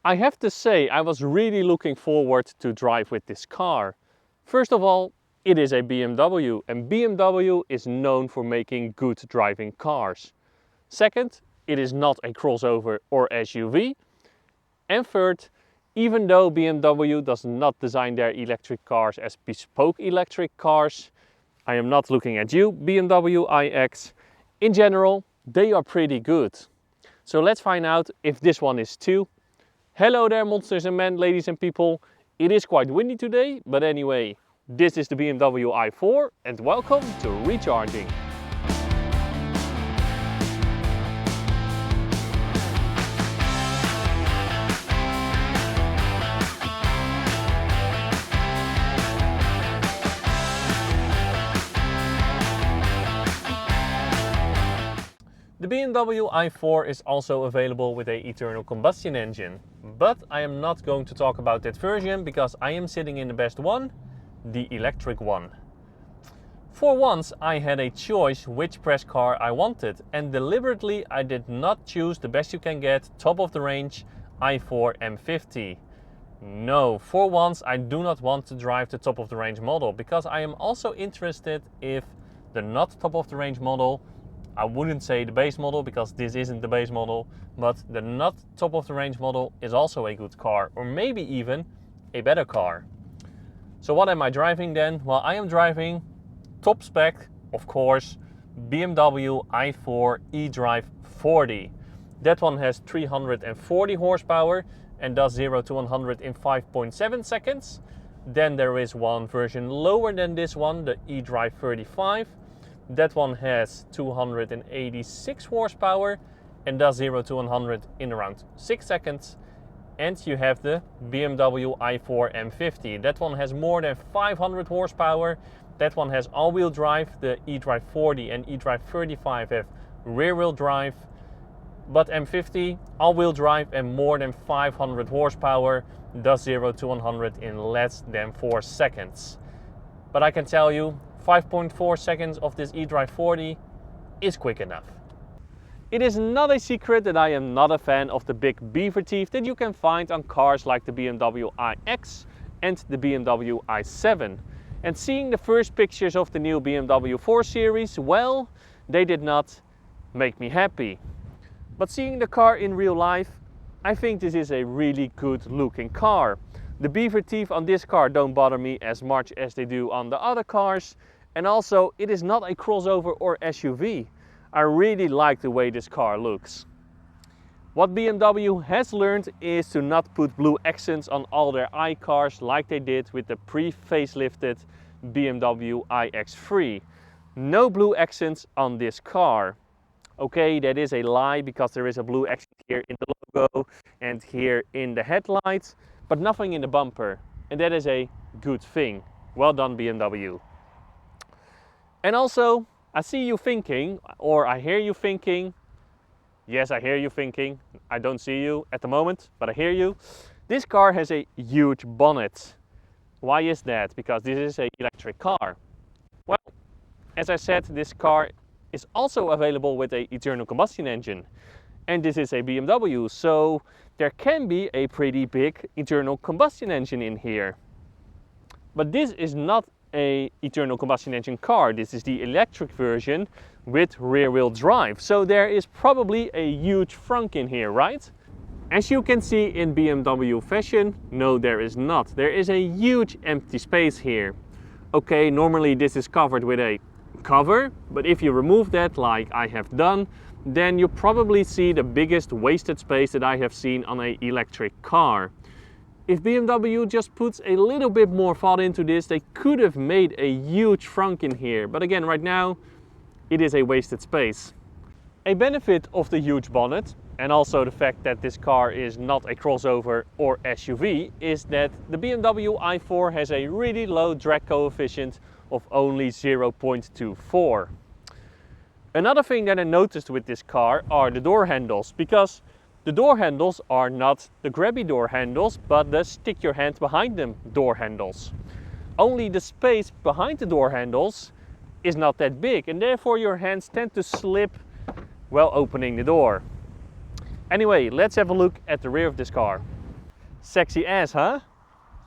I have to say I was really looking forward to drive with this car. First of all, it is a BMW and BMW is known for making good driving cars. Second, it is not a crossover or SUV. And third, even though BMW does not design their electric cars as bespoke electric cars, I am not looking at you, BMW iX, in general, they are pretty good. So let's find out if this one is too. Hello there monsters and men, ladies and people. It is quite windy today, but anyway, this is the BMW i4 and welcome to Recharging. The BMW i4 is also available with an internal combustion engine, but I am not going to talk about that version because I am sitting in the best one, the electric one. For once I had a choice which press car I wanted, and deliberately I did not choose the best you can get top of the range i4 M50. No, for once I do not want to drive the top of the range model because I am also interested if the not top of the range model, I wouldn't say the base model because this isn't the base model, but the not top of the range model is also a good car, or maybe even a better car. So what am I driving then? Well, I am driving top spec, of course, BMW i4 eDrive 40. That one has 340 horsepower and does 0 to 100 in 5.7 seconds. Then there is one version lower than this one, the eDrive 35. That one has 286 horsepower and does 0 to 100 in around 6 seconds. And you have the BMW i4 M50. That one has more than 500 horsepower. That one has all-wheel drive. The eDrive 40 and eDrive 35 have rear-wheel drive. But M50, all-wheel drive and more than 500 horsepower, does 0 to 100 in less than 4 seconds. But I can tell you, 5.4 seconds of this eDrive 40 is quick enough. It is not a secret that I am not a fan of the big beaver teeth that you can find on cars like the BMW iX and the BMW i7. And seeing the first pictures of the new BMW 4 Series, well, they did not make me happy. But seeing the car in real life, I think this is a really good looking car. The beaver teeth on this car don't bother me as much as they do on the other cars. And also, it is not a crossover or SUV. I really like the way this car looks. What BMW has learned is to not put blue accents on all their iCars like they did with the pre-facelifted BMW iX3. No blue accents on this car. Okay, that is a lie because there is a blue accent here in the logo and here in the headlights, but nothing in the bumper. And that is a good thing. Well done, BMW. And also, I see you thinking, or I hear you thinking, yes, I hear you thinking, I don't see you at the moment, but I hear you. This car has a huge bonnet. Why is that? Because this is an electric car. Well, as I said, this car is also available with an internal combustion engine. And this is a BMW, so there can be a pretty big internal combustion engine in here. But this is not an internal combustion engine car. This is the electric version with rear-wheel drive. So there is probably a huge frunk in here, right? As you can see in BMW fashion, no, there is not. There is a huge empty space here. Okay, normally this is covered with a cover, but if you remove that like I have done, then you probably see the biggest wasted space that I have seen on an electric car. If BMW just puts a little bit more thought into this, they could have made a huge frunk in here. But again, right now, it is a wasted space. A benefit of the huge bonnet, and also the fact that this car is not a crossover or SUV, is that the BMW i4 has a really low drag coefficient of only 0.24. Another thing that I noticed with this car are the door handles, because the door handles are not the grabby door handles, but the stick your hand behind them door handles. Only the space behind the door handles is not that big, and therefore your hands tend to slip while opening the door. Anyway, let's have a look at the rear of this car. Sexy ass, huh?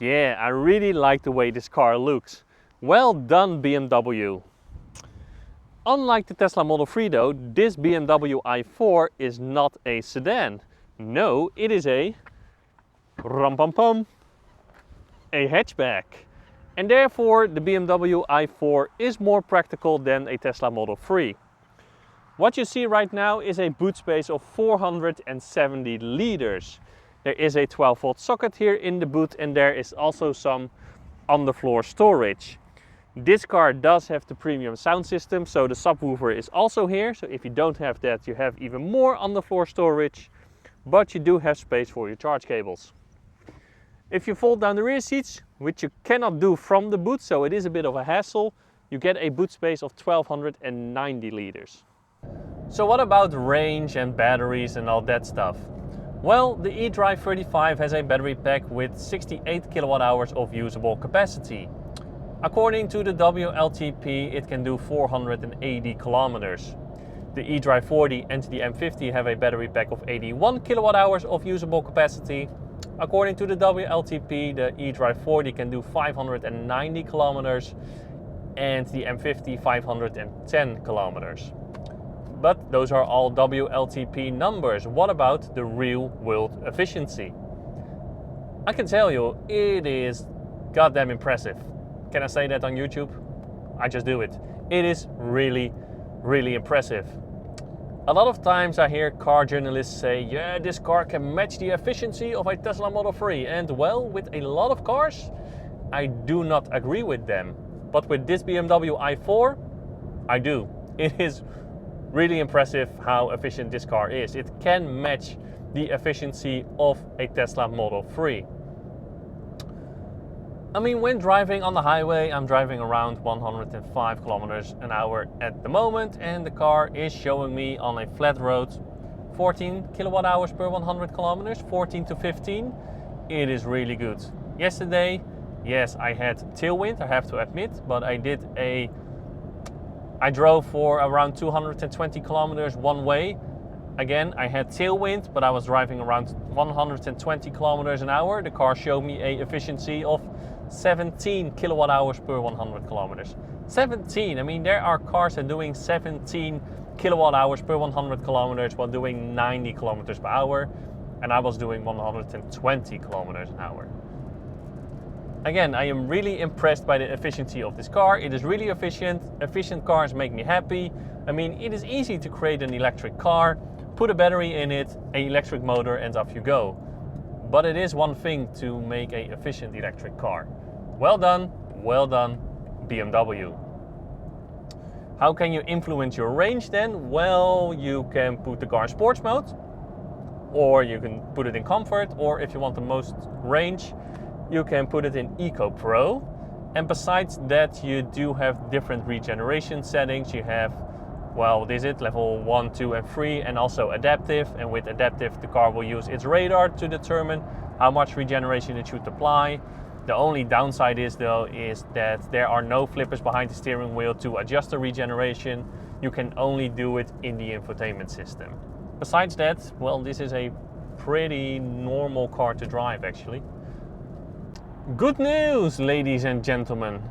Yeah, I really like the way this car looks. Well done, BMW. Unlike the Tesla Model 3 though, this BMW i4 is not a sedan. No, it is a rum-pum-pum, a hatchback. And therefore the BMW i4 is more practical than a Tesla Model 3. What you see right now is a boot space of 470 liters. There is a 12-volt socket here in the boot and there is also some on-the-floor storage. This car does have the premium sound system, so the subwoofer is also here. So if you don't have that, you have even more on-the-floor storage, but you do have space for your charge cables. If you fold down the rear seats, which you cannot do from the boot, so it is a bit of a hassle, you get a boot space of 1290 liters. So what about range and batteries and all that stuff? Well, the eDrive 35 has a battery pack with 68 kilowatt hours of usable capacity. According to the WLTP, it can do 480 kilometers. The eDrive 40 and the M50 have a battery pack of 81 kilowatt hours of usable capacity. According to the WLTP, the eDrive 40 can do 590 kilometers and the M50 510 kilometers. But those are all WLTP numbers. What about the real world efficiency? I can tell you, it is goddamn impressive. Can I say that on YouTube? I just do it. It is really, really impressive. A lot of times I hear car journalists say, yeah, this car can match the efficiency of a Tesla Model 3. And well, with a lot of cars, I do not agree with them. But with this BMW i4, I do. It is really impressive how efficient this car is. It can match the efficiency of a Tesla Model 3. I mean, when driving on the highway, I'm driving around 105 kilometers an hour at the moment, and the car is showing me on a flat road 14 kilowatt hours per 100 kilometers, 14 to 15. It is really good. Yesterday, yes, I had tailwind, I have to admit, but I drove for around 220 kilometers one way. Again, I had tailwind, but I was driving around 120 kilometers an hour. The car showed me an efficiency of 17 kilowatt hours per 100 kilometers. 17, I mean, there are cars that are doing 17 kilowatt hours per 100 kilometers while doing 90 kilometers per hour, and I was doing 120 kilometers an hour. Again, I am really impressed by the efficiency of this car. It is really efficient. Efficient cars make me happy. I mean, it is easy to create an electric car, put a battery in it, an electric motor, and off you go. But it is one thing to make an efficient electric car. Well done, BMW. How can you influence your range then? Well, you can put the car in sports mode, or you can put it in comfort, or if you want the most range, you can put it in Eco Pro. And besides that, you do have different regeneration settings. You have, well, what is it? Level 1, 2, and 3, and also adaptive. And with adaptive, the car will use its radar to determine how much regeneration it should apply. The only downside is though, is that there are no flippers behind the steering wheel to adjust the regeneration. You can only do it in the infotainment system. Besides that, well, this is a pretty normal car to drive actually. Good news, ladies and gentlemen.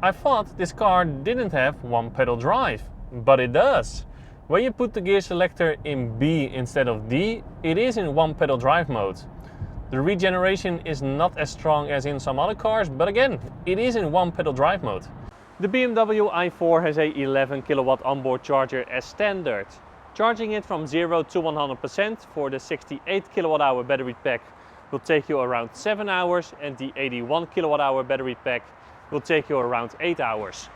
I thought this car didn't have one pedal drive, but it does. When you put the gear selector in B instead of D, it is in one pedal drive mode. The regeneration is not as strong as in some other cars, but again, it is in one pedal drive mode. The BMW i4 has a 11 kilowatt onboard charger as standard. Charging it from 0 to 100% for the 68 kilowatt hour battery pack will take you around 7 hours, and the 81 kilowatt hour battery pack will take you around 8 hours.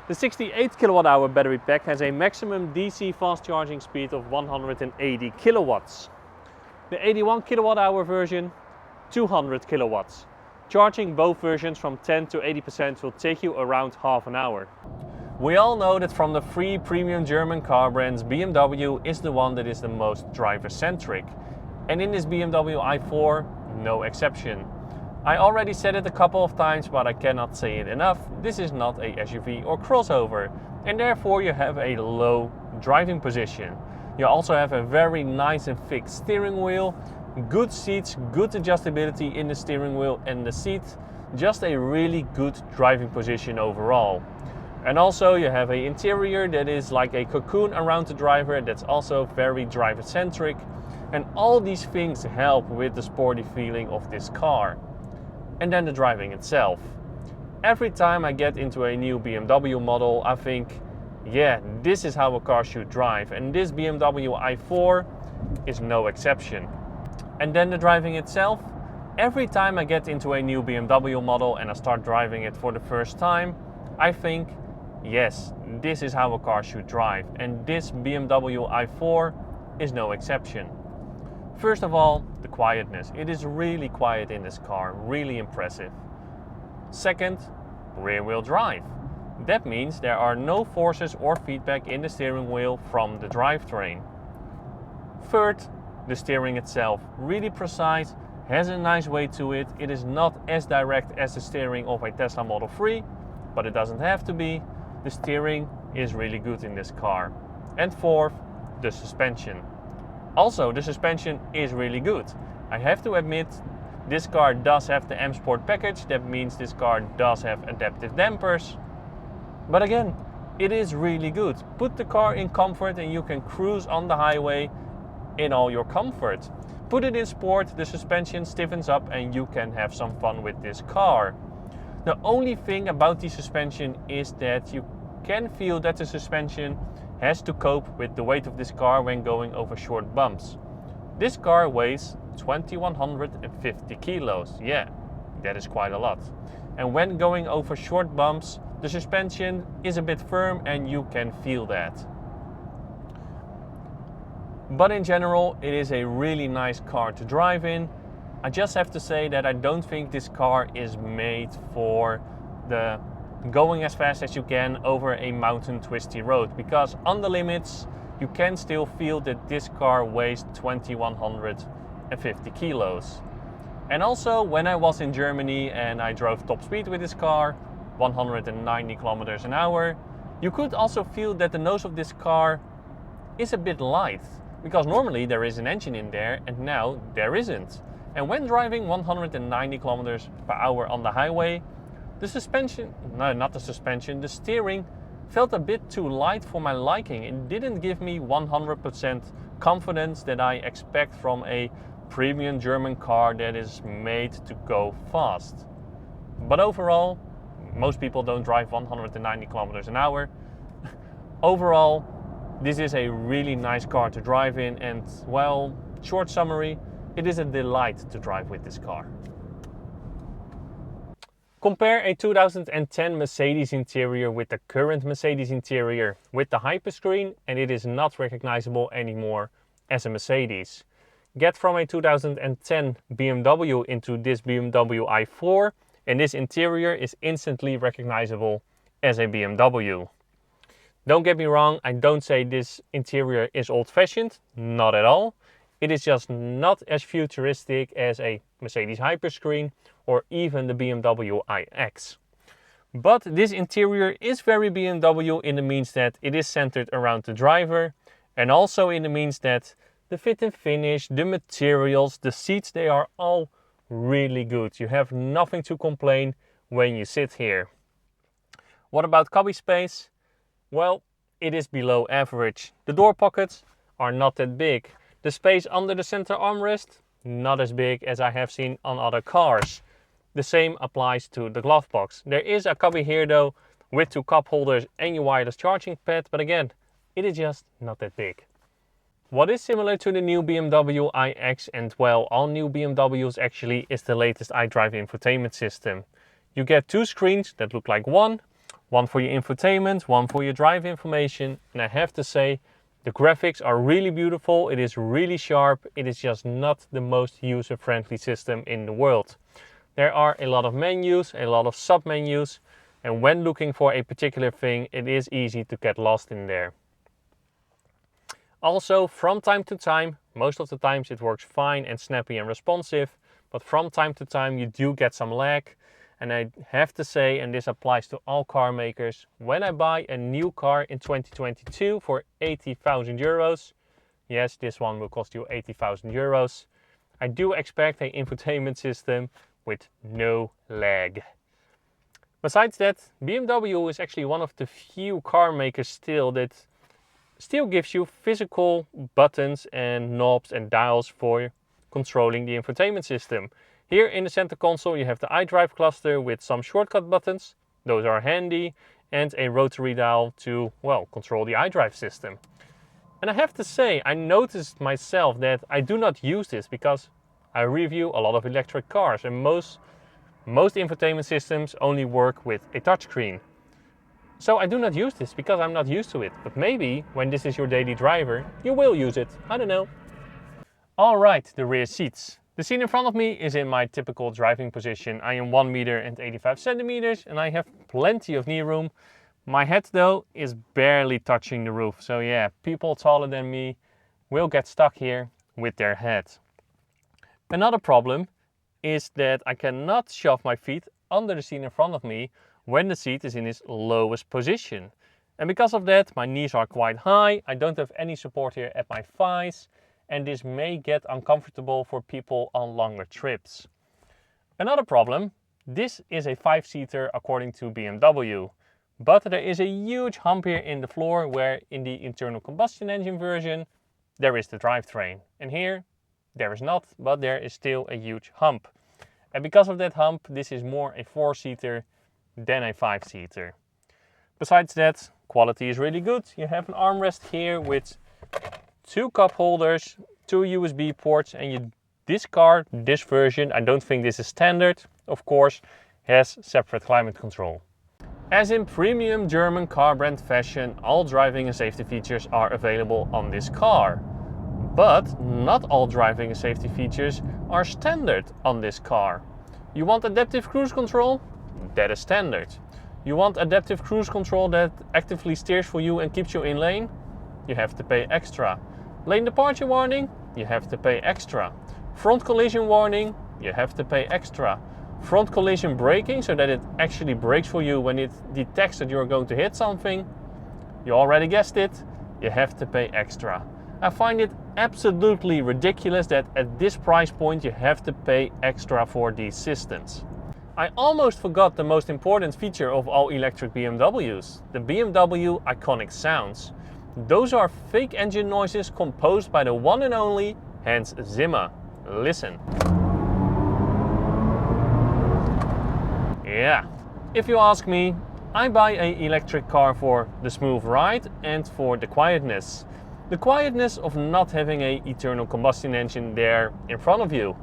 The 68 kilowatt hour battery pack has a maximum DC fast charging speed of 180 kilowatts. The 81 kilowatt hour version, 200 kilowatts. Charging both versions from 10 to 80% will take you around half an hour. We all know that from the three premium German car brands, BMW is the one that is the most driver-centric. And in this BMW i4, no exception. I already said it a couple of times, but I cannot say it enough. This is not a SUV or crossover, and therefore you have a low driving position. You also have a very nice and fixed steering wheel, Good seats, good adjustability in the steering wheel and the seat, just a really good driving position overall. And also you have an interior that is like a cocoon around the driver, that's also very driver centric, and all these things help with the sporty feeling of this car. And then the driving itself. Every time I get into a new BMW model, I think, yeah, this is how a car should drive, and this BMW i4 is no exception. And then the driving itself. Every time I get into a new BMW model and I start driving it for the first time, I think, yes, this is how a car should drive, and this BMW i4 is no exception. First of all, the quietness. It is really quiet in this car, really impressive. Second, rear-wheel drive. That means there are no forces or feedback in the steering wheel from the drivetrain. Third, the steering itself. Really precise, has a nice weight to it. It is not as direct as the steering of a Tesla Model 3, but it doesn't have to be. The steering is really good in this car. And fourth, the suspension. Also, the suspension is really good. I have to admit, this car does have the M Sport package. That means this car does have adaptive dampers. But again, it is really good. Put the car in comfort and you can cruise on the highway in all your comfort. Put it in sport, the suspension stiffens up and you can have some fun with this car. The only thing about the suspension is that you can feel that the suspension has to cope with the weight of this car when going over short bumps. This car weighs 2150 kilos. Yeah, that is quite a lot. And when going over short bumps, the suspension is a bit firm and you can feel that. But in general, it is a really nice car to drive in. I just have to say that I don't think this car is made for the going as fast as you can over a mountain twisty road, because on the limits you can still feel that this car weighs 2150 kilos. And also when I was in Germany and I drove top speed with this car, 190 kilometers an hour, you could also feel that the nose of this car is a bit light, because normally there is an engine in there and now there isn't. And when driving 190 kilometers per hour on the highway, the steering felt a bit too light for my liking. It didn't give me 100% confidence that I expect from a premium German car that is made to go fast. But overall, most people don't drive 190 kilometers an hour. Overall, this is a really nice car to drive in, and well, short summary, it is a delight to drive with this car. Compare a 2010 Mercedes interior with the current Mercedes interior with the Hyperscreen, and it is not recognizable anymore as a Mercedes. Get from a 2010 BMW into this BMW i4, and this interior is instantly recognizable as a BMW. Don't get me wrong, I don't say this interior is old-fashioned, not at all. It is just not as futuristic as a Mercedes Hyperscreen or even the BMW iX. But this interior is very BMW in the means that it is centered around the driver, and also in the means that the fit and finish, the materials, the seats, they are all really good. You have nothing to complain when you sit here. What about cubby space? Well, it is below average. The door pockets are not that big. The space under the center armrest, not as big as I have seen on other cars. The same applies to the glove box. There is a cubby here though, with 2 cup holders and your wireless charging pad, but again, it is just not that big. What is similar to the new BMW iX, and well, all new BMWs actually, is the latest iDrive infotainment system. You get 2 screens that look like one for your infotainment, one for your drive information, and I have to say, the graphics are really beautiful, it is really sharp, it is just not the most user-friendly system in the world. There are a lot of menus, a lot of sub-menus, and when looking for a particular thing, it is easy to get lost in there. Also, from time to time, most of the times it works fine and snappy and responsive, but from time to time you do get some lag. And I have to say, and this applies to all car makers, when I buy a new car in 2022 for 80,000 euros, yes, this one will cost you 80,000 euros, I do expect an infotainment system with no lag. Besides that, BMW is actually one of the few car makers still that still gives you physical buttons and knobs and dials for controlling the infotainment system. Here in the center console you have the iDrive cluster with some shortcut buttons, those are handy, and a rotary dial to, well, control the iDrive system. And I have to say, I noticed myself that I do not use this because I review a lot of electric cars and most infotainment systems only work with a touchscreen. So I do not use this because I'm not used to it. But maybe when this is your daily driver, you will use it. I don't know. Alright, the rear seats. The seat in front of me is in my typical driving position. I am 1 meter and 85 centimeters and I have plenty of knee room. My head though is barely touching the roof. So yeah, people taller than me will get stuck here with their head. Another problem is that I cannot shove my feet under the seat in front of me when the seat is in its lowest position. And because of that, my knees are quite high, I don't have any support here at my thighs, and this may get uncomfortable for people on longer trips. Another problem, this is a 5-seater according to BMW, but there is a huge hump here in the floor where in the internal combustion engine version there is the drivetrain. And here there is not, but there is still a huge hump. And because of that hump, this is more a 4-seater than a 5-seater. Besides that, quality is really good. You have an armrest here with 2 cup holders, 2 USB ports, and this car, this version, I don't think this is standard, of course, has separate climate control. As in premium German car brand fashion, all driving and safety features are available on this car. But not all driving and safety features are standard on this car. You want adaptive cruise control? That is standard. You want adaptive cruise control that actively steers for you and keeps you in lane? You have to pay extra. Lane departure warning? You have to pay extra. Front collision warning? You have to pay extra. Front collision braking, so that it actually brakes for you when it detects that you're going to hit something? You already guessed it, you have to pay extra. I find it absolutely ridiculous that at this price point you have to pay extra for these systems. I almost forgot the most important feature of all electric BMWs, the BMW iconic sounds. Those are fake engine noises composed by the one and only Hans Zimmer. Listen. Yeah, if you ask me, I buy an electric car for the smooth ride and for the quietness. The quietness of not having an internal combustion engine there in front of you.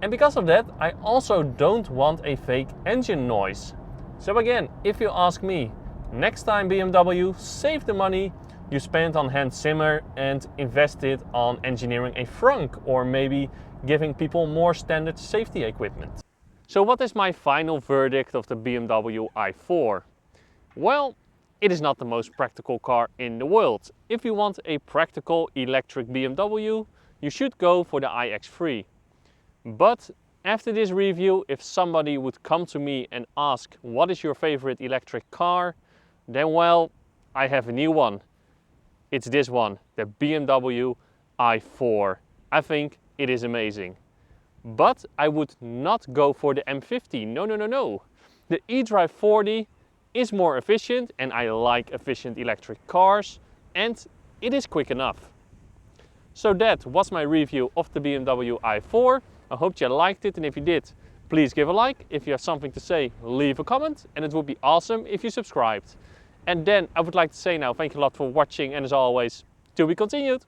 And because of that, I also don't want a fake engine noise. So again, if you ask me, next time BMW, save the money you spent on Hans Zimmer and invest it on engineering a frunk or maybe giving people more standard safety equipment. So what is my final verdict of the BMW i4? Well, it is not the most practical car in the world. If you want a practical electric BMW, you should go for the iX3. But after this review, if somebody would come to me and ask what is your favorite electric car, then well, I have a new one. It's this one, the BMW i4. I think it is amazing. But I would not go for the M50, no. The eDrive 40 is more efficient and I like efficient electric cars and it is quick enough. So that was my review of the BMW i4. I hope you liked it, and if you did, please give a like. If you have something to say, leave a comment, and it would be awesome if you subscribed. And then I would like to say now, thank you a lot for watching, and as always, to be continued.